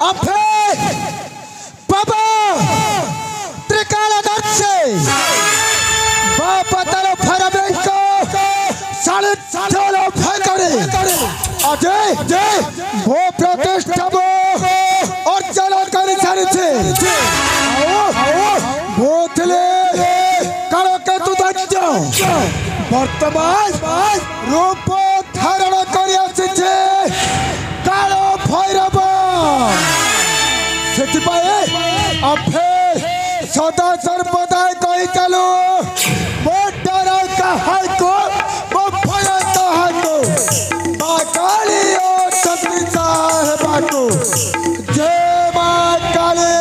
अफे बाबा त्रिकाल दर्शे बाबा तारो फरबेंको साले चलो फकरे अजय जय वो प्रतिष्ठा वो और चलो कर छाड़ছে वो थले कालो के तू दज्जो वर्तमान रूप धारण कर आछे कालो भैरव अफे सदा सर्वदा कही चलो मोटर कहाई को भय कहाको माँ काली और सती साहेब को जय माँ काली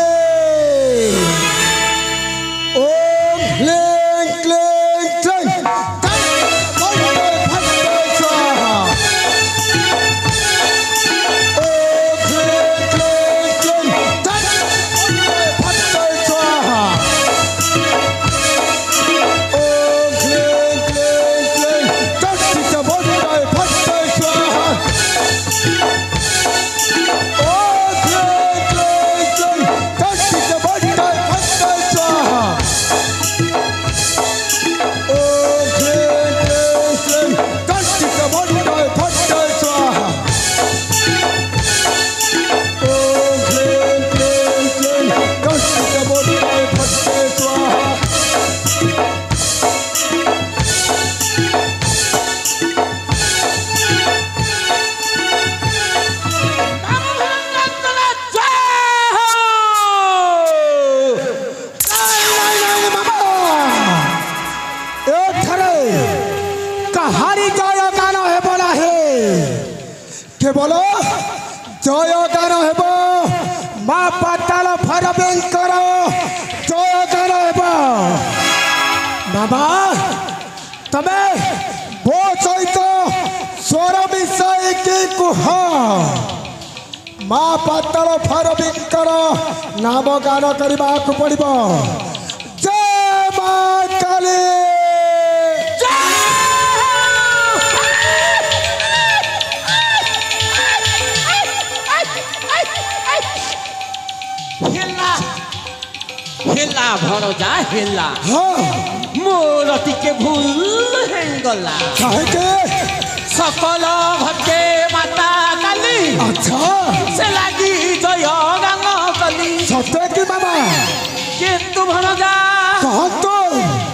ओम क्लीं क्लीं क्लीं बोलो जय गान हेब माँ पाताल भैरवेंकर जय गान हेब बाबा तमे भो सहित स्वर विषय की कुह माँ पाताल भैरवेंकर नाम गान करने को पड़ो जय माँ काली हेला भरोजा हेला मोर टिके भूल हेंगला सकल भक्ते माता काली अच्छा से लागी जय गान कली सत्य की बाबा किंतु भरोजा तो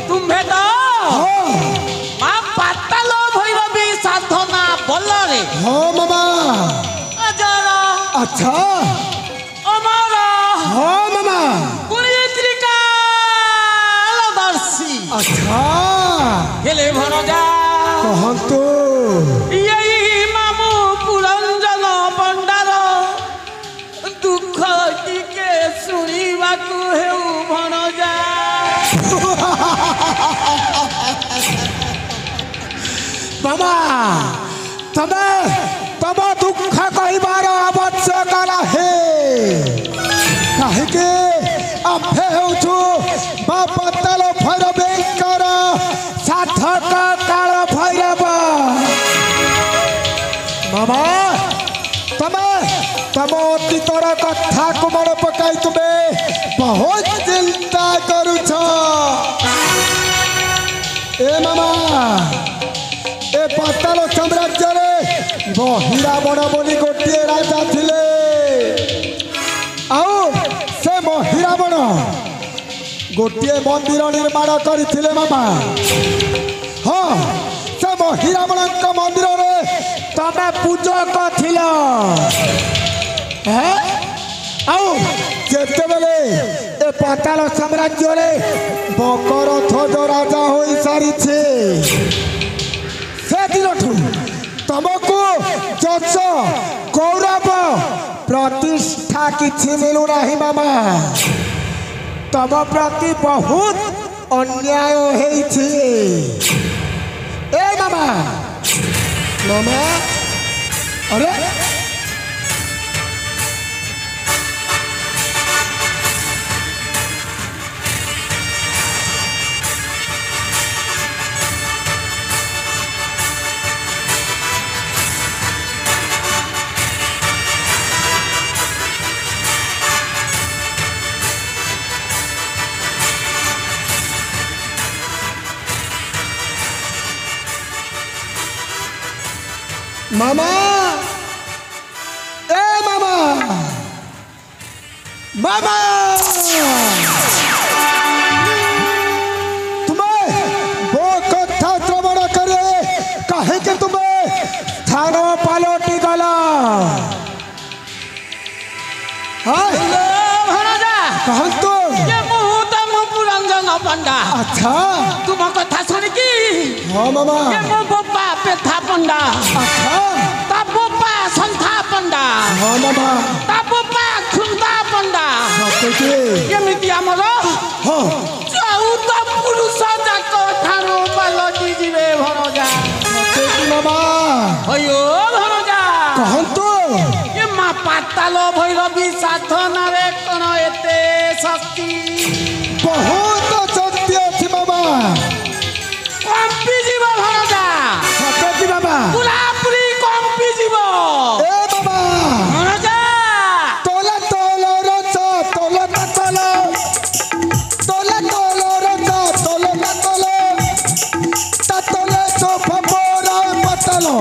तुम्हें तो माँ पाताल भैरवी साधना बलरे हाँ मामा अजर अच्छा अमर हाँ मामा अच्छा हेले भरोजा कहंतु यही मामू पुरंजन पंडार दुख टिके सुनिबा को हेउ भरोजा बाबा तबे तब दुख कहिबार आवश्यक नाही काहे के अफे होछु बाबा ताल भैरवेंकर साधक काल भैरव बाबा तमे तम अतीतर कथा को मन पकाई तुम्हें बहुत चिंता करुछ ए मामा ए पाताल साम्राज्य रे महिरावण बोली गोटे राजा थिले आओ से महिरावण गोटे मंदिर निर्माण करथिले मामा हाँ से महिरावण मंदिर रे तमे पूजक थिल आओ जेते बेले ए पाताल साम्राज्य रे बकरध्वज राजा होई सारी छे से दिनठू तुमको जस गौरव प्रतिष्ठा किछि मिलू नाही मामा तम प्रति बहुत अन्याय होइछि ए मामा मामा अरे मामा ए मामा मामा तुम्हें वो कथा श्रवण करे कहे कि तुम्हें स्थान पालटी गला कहतु पंडा अच्छा तुम कथा शुण कि हाँ मामा मो बोपा पेथा पंडा अच्छा ता बोपा संथा पंडा हाँ मामा ता बोपा खुंदा पंडा केमिति हमर हाँ चौद पुरुष जाक ठारो पालटी जिवे भरजा मामा अयो भरजा कहतु ये मा पाताल भैरवी साधना रे कोन एते शक्ति बहुत शक्ति अच्छी बाबा कंपी जीव भरजा सत्य बाबा पूरा पूरी कंपी जीव ए बाबा भरजा तोला तोलो रचा तोला तोलो तोला तोलो रचा तोला तोलो ततोले सोफा बोरा पतलो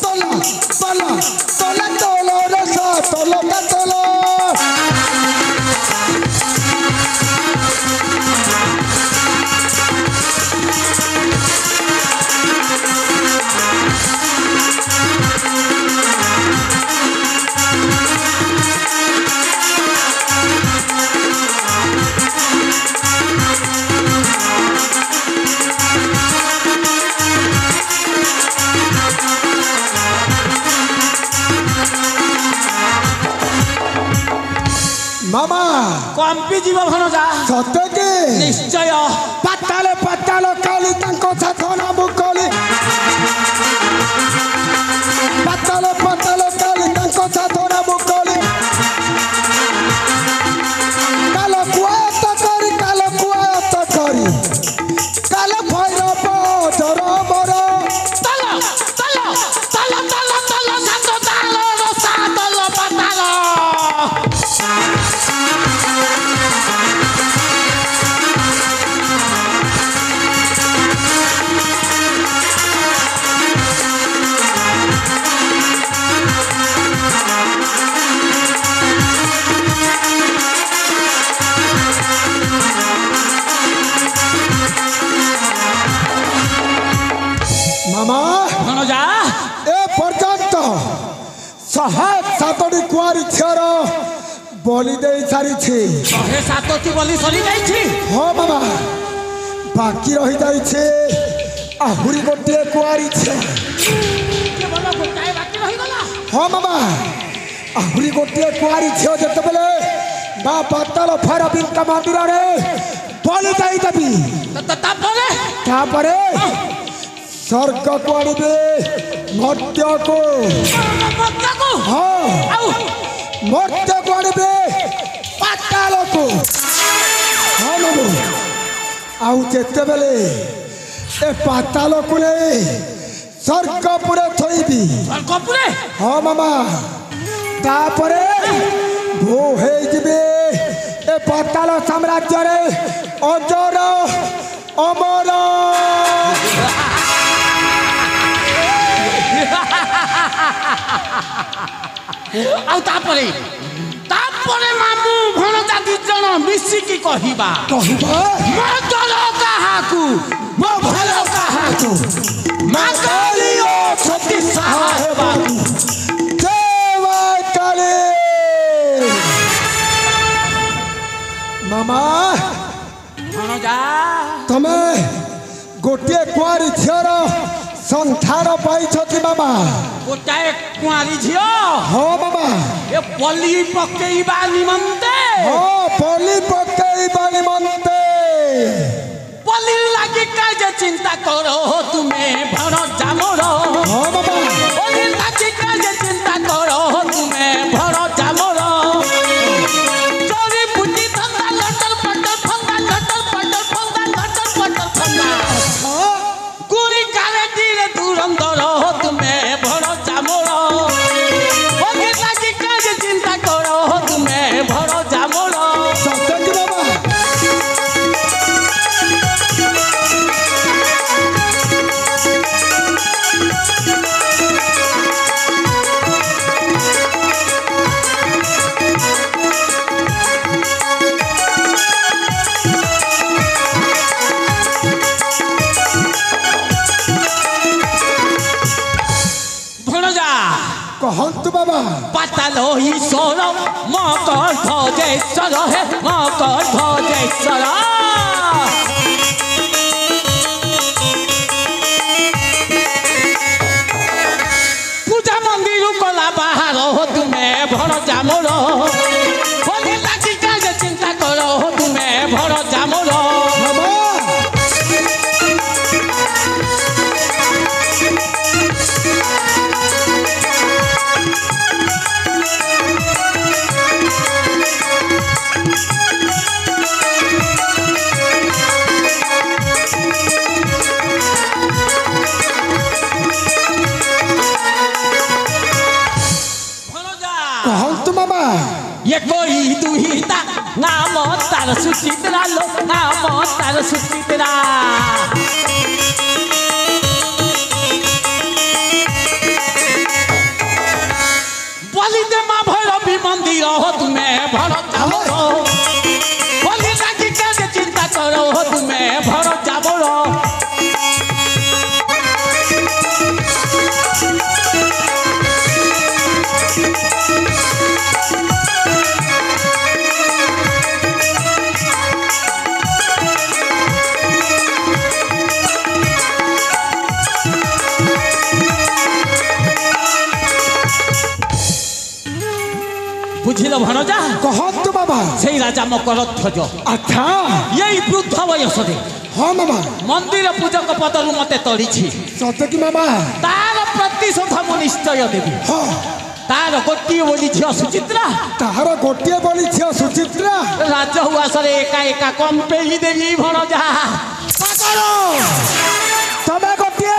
तोला तोला तोला तोलो रचा तोला तोलो मामा कंपी जीव भरजा सत्य के निश्चय पाताल पाताल काली तांको साधना मुकली पाताल पाताल काली तांको साधना मुकली काल कुआत करी काल भैरव जर मर तल तल तल तल तल सात ताल रसा तल पाताल मामा भरजा ए पर्यंत 107टी कुआरी झीर बलि दे सारी 107टी बलि सरी जाइछि हाँ मामा बाकी रही जाइछे आहुरी गोटे कुआरी झील केवल गोटाए बाकी रहि गला हाँ मामा आहुरी गोटे कुआरी झील जेतेबेले बा पाताल भैरवींका मंदिर रे बलि दई देबी तापरे स्वर्ग को आनिबे मर्त्य को हाँ मर्त्य को आनिबे पाताल को हाँ मामू आउ जेतेबेले ए पाताल को ले स्वर्गपुरे थोइबी स्वर्गपुरे हाँ मामा तापरे भो हे जिबे ए पाताल साम्राज्य रे अजर अमर आउ तापरे मामू भणजा दी जण मिसिकी कहिबा कहिबा मो दल काहाकू मो भल काहाकू मा कालियो छति साहा हेबा देवा काली मामा भणजा तमे गोटे कुआरी झीर संसार पाई मामा गोटाए कुआरी झियो हाँ मामा ए बलि पकेइबा निमन्ते हाँ बलि पकेइबा निमन्ते बलि लागि काजे चिंता करो तुमे भणजा मोर हाँ मामा बलि लागि काजे चिंता करो तुमे भणजा मोर चोरी बुद्धि धंधा लटर पटर फंगा लटर पटर फंगा लटर पटर फंगा गुरी काले धीरे दुरंदर तुमे भणजा मोर बलि लागि काजे चिंता करो तुमे भणजा मोर सत्य की बाबा कहंतु बाबा पाताल ईश्वर मकरध्वजेश्वर हे मकरध्वजेश्वर पूजा मंदिर कला बाहर हो तुम्हें भर जामर होली लागी काजे चिंता करो हो तुम्हें भर जामर ये कोई दुहिता नाम तार सुचित्रा लो नाम तार सुचित्रा बोली दे माँ भैरवी मंदिर हो तुम्हें भरो जाबरो बोली लागी के चिंता करो हो तुम्हें भरो जाबरो बुझिल भणजा कहंतु बाबा से राजा मकरध्वज अच्छा यही वृद्ध वयस रे हाँ मामा मंदिर पूजक पदरु मते तड़ीछि सत्य की मामा तार प्रतिशोध मु निश्चय देबी हाँ तार गोटिए बोली झियो सुचित्रा तार गोटिए बोली झियो सुचित्रा राज हुआसरे एका एका कम पेई देबी भणजा पागल तमे गोटिए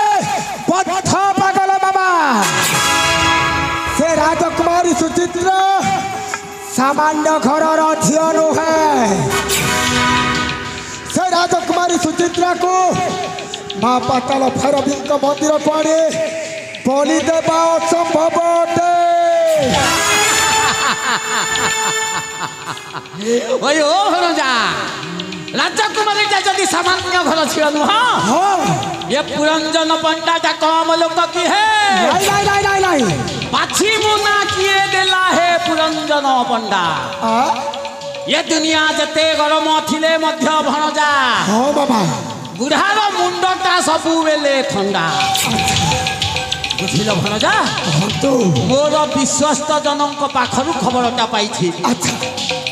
पथ पागल बाबा से राजकुमारी सुचित्रा सामान्य घर झील नुहे से राजकुमारी सुचित्रा को माँ पाताल भैरवी मंदिर को आने बलि देवा असंभव अटे ओयो भणजा राजकुमारी जदि सामान्य घर झील नुह ये पुरंजन पंडा जा कम लोक की है नहीं पाछी मुना किए देला है पुरंजन पंडा ये दुनिया जते गरम थिले मध्य भणजा हाँ बाबा बुढ़ार मुंडटा सबु बेले ठंडा बुझिल भणजा तो मोर विश्वस्त जनक पाखरु खबरटा पाइछि अच्छा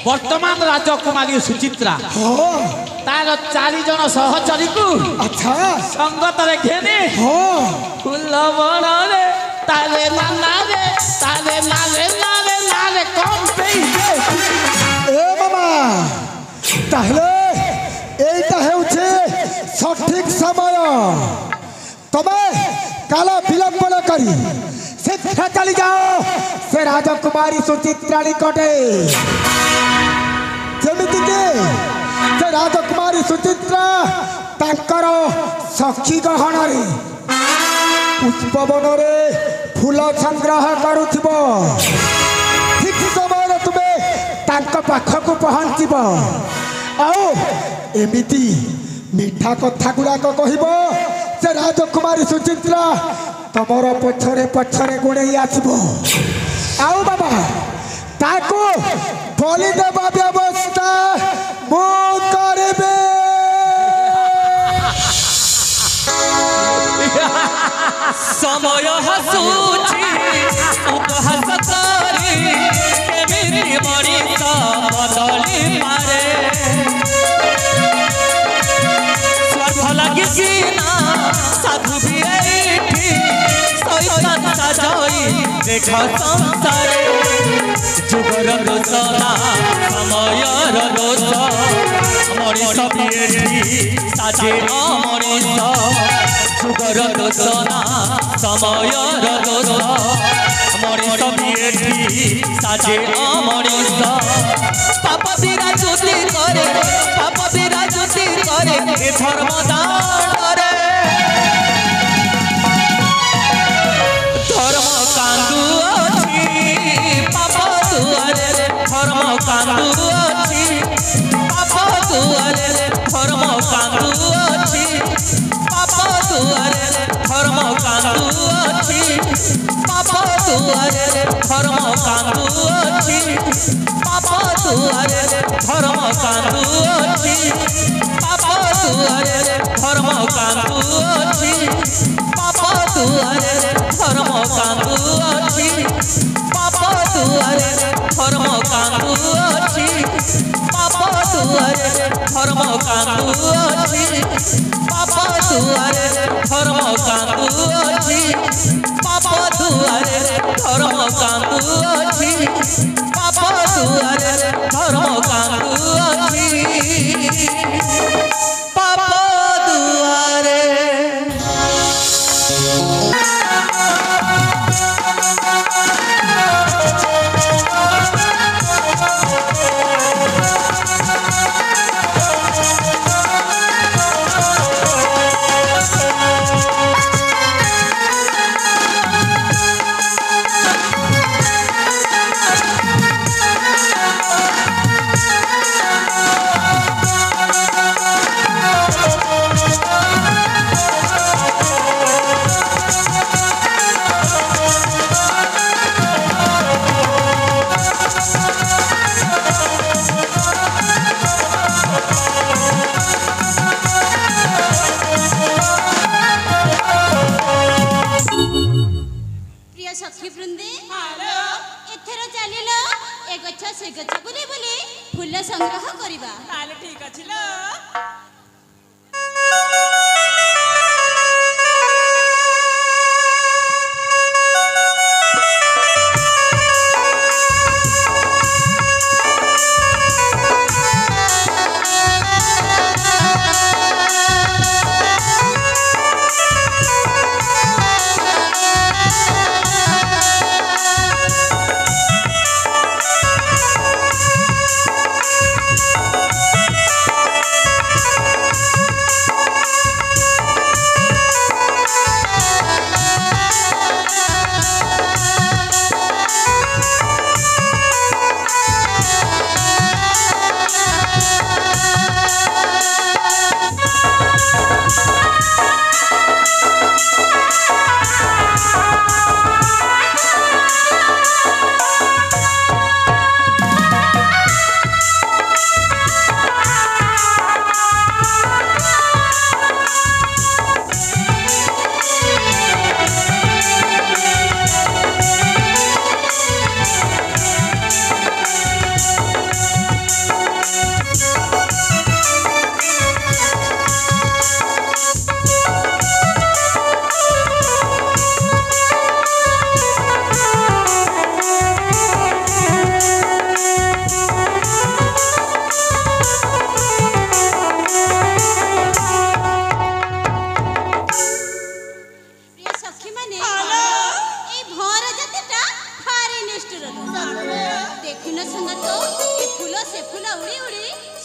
वर्तमान राजकुमारी सुचित्रा हाँ तार 4 जन सहचरी को अच्छा संगत रे घेने हाँ फूल बड़े तारे नाले कम पेई दे ए मामा ताहले एटा हेउछे सठिक समय तबे काला विलंब न करी से चली जाओ से राजकुमारी सुचित्रा निकटे जेमिति के से राजकुमारी सुचित्रा तांकर सखी गहन रे पुष्पवन रे फूल संग्रह करुथिबो ठीक समय तुमे तांक पाखक पहुँचब आओ एमिति मीठा कथा गुड़ाक कहब से राजकुमारी सुचित्रा तमर पछरे पछरे गोड़े आसब आओ बाबा ताको बलि देवा व्यवस्था मो करबे समय हसूची उपहास करी केमिति मणिष बदली पारे स्वार्थ लगी किना साधु भी एठी शैतान साजई देख संसारे जुगर दोषना समयर दोष मणिष भी एठी साजे अमणिष जुगर दोषना समयर दोष मणिष भी एठी साजे अमणिष पाप विराजुति करे ए धर्म दान धर्म कांदु अछि पाप दुआरे धर्म कांदु अछि पाप दुआरे धर्म कांदु अछि पाप दुआरे धर्म कांदु अछि पाप दुआरे धर्म कांदुअछि पाप दुआरे धर्म कांदुअछि पाप दुआरे धर्म कांदुअछि पाप दुआरे धर्म कांदुअछि पाप दुआरे धर्म कांदुअछि पाप दुआरे धर्म कांदुअछि पाप दुआरे धर्म कांदुअछि पाप दुआरे धर्म कांदुअछि पाप दुआरे धर्म कांदुअछि पाप दुआरे सखी वृंदे एथर चलिल ए गछ से गछ बुले बुले फूल संग्रह करिबा ताले ठीक अछि ल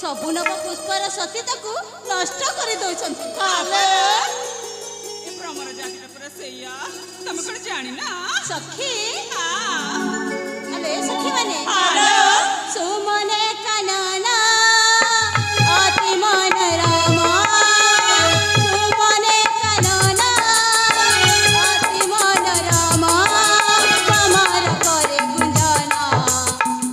सबु नव पुष्पर सतीता को नष्ट कर दउछंती ताले ए भ्रमर जाति पूरा सैया तुम कोन जानि ना सखी हां अरे सखी माने हेलो सुमने कानना अति मन रामा सुमने कानना अति मन रामा कमर करे गुंजना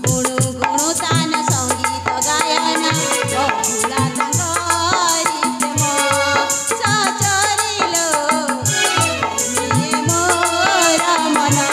गुणु गुणु तान संगीत गायना बहुला तंगारी प्रेम सचरिलो ये मोर मना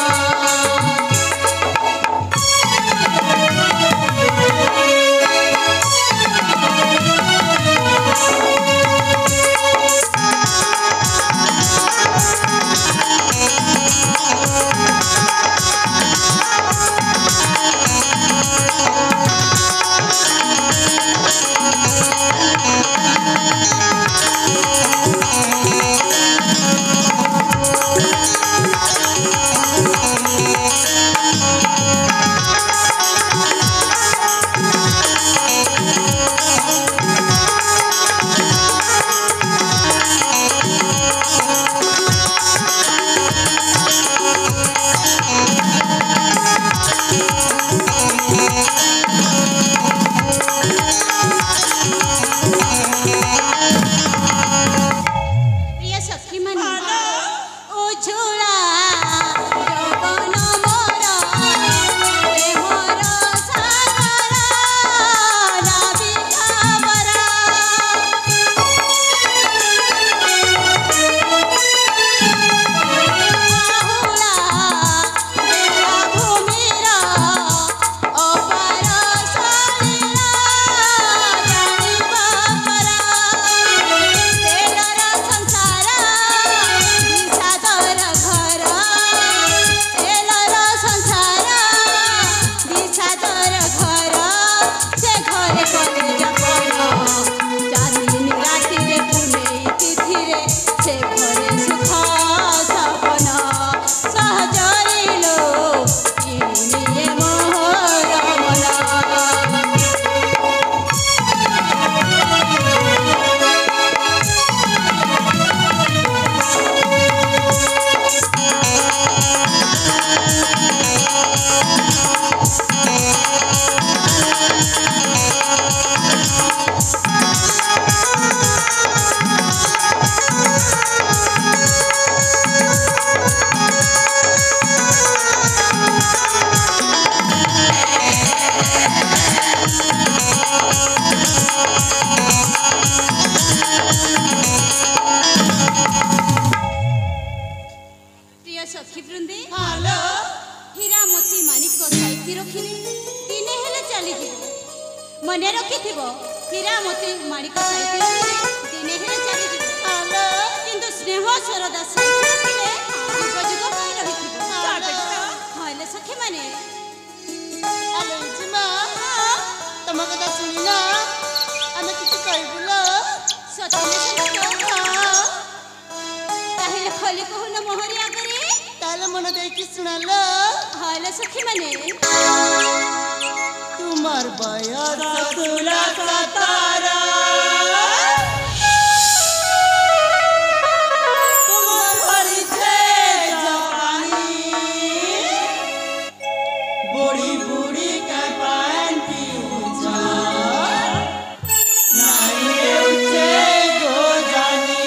चली जीव मने रखिथिबो हीरा मोती माणिक साइते दिने हेले चली जीव आलो किंतु स्नेह सरदा साइते रखिले जुग जुग पाई रहिथिबो हाले सखी माने आलो जिमा तम कथा सुनिना आमे किछि कहबुलो सतने सतो ताहेले खली कहून मोहरिया करे ताले मन देकी सुनालो हाले सखी माने तुम्हार बयस 16-17 तुम्हार परिचय जवानी बड़ी बूढ़ी का पानी ऊंचा नाई ऊंचे गो जानी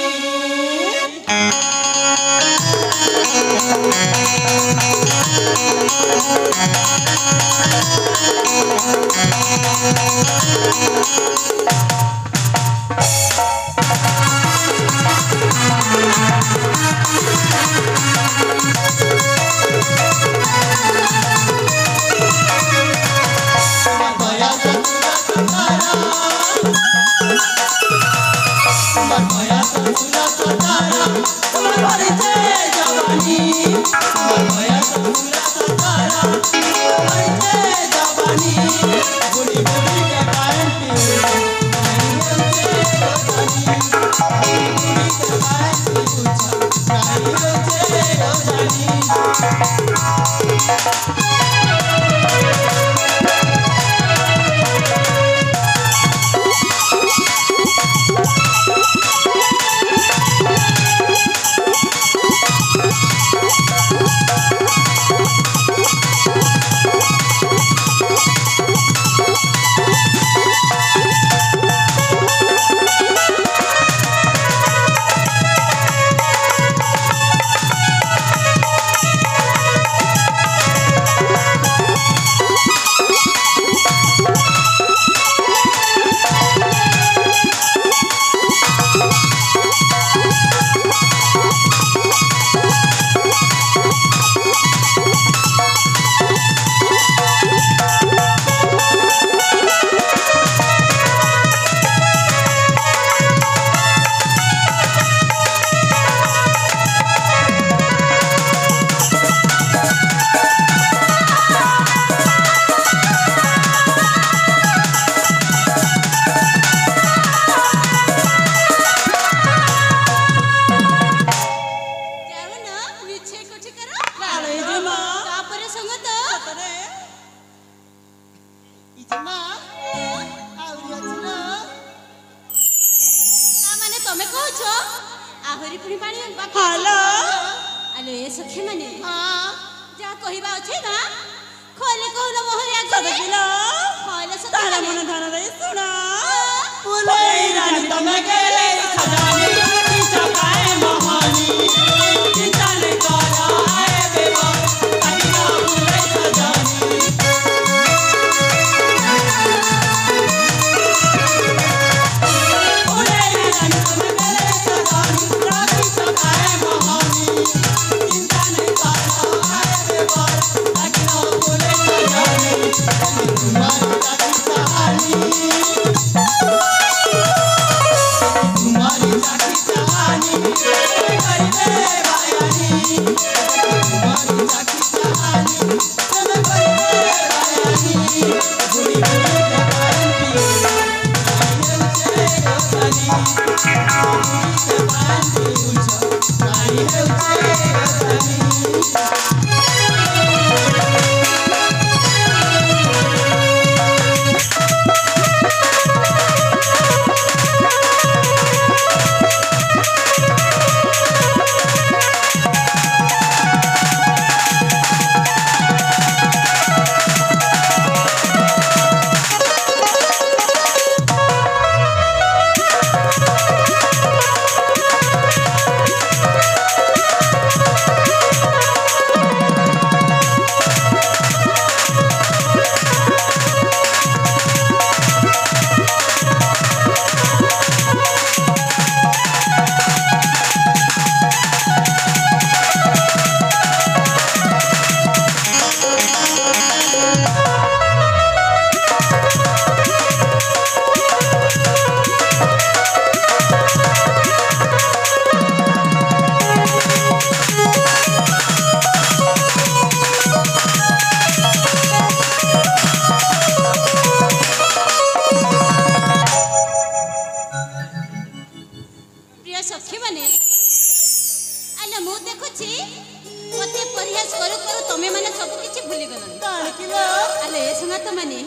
ଜଗନ୍ନାଥ ମାନେ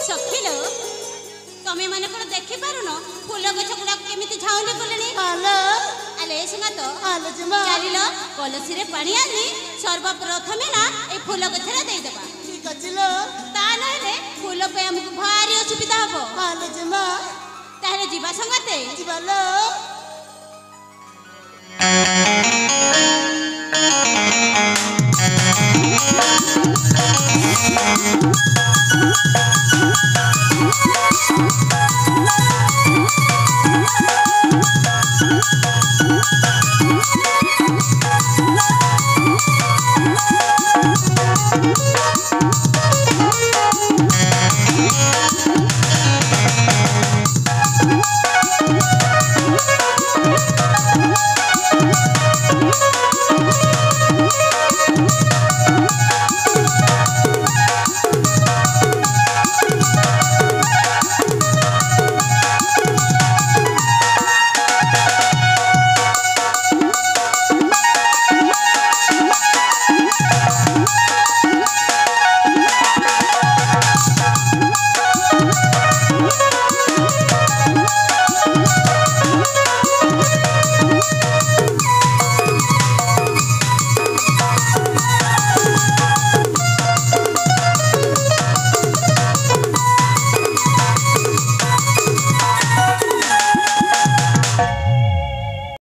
ସଖିଲ ତମେ ମାନେ କଣ ଦେଖି ପାରୁନ ଫୁଲ ଗଛ ଗୁଡା କେମିତି ଝାଉଁଲି କଲେଣି ଆଲେ ସୁନାତ ଚାଲିଲ କଲସିରେ ପାଣି ଆଣି ସର୍ବପ୍ରଥମେ ନା ଏ ଫୁଲ ଗଛରେ ଦେଇଦେବା ঠিক আছে লো ତା ନହେଲେ ଫୁଲ ପାଇଁ ଆମକୁ ଭାରି ଅସୁବିଧା ହବ আলো জমা ତାହେଲେ ଯିବା ସଙ୍ଗାତେ ଯିବା লো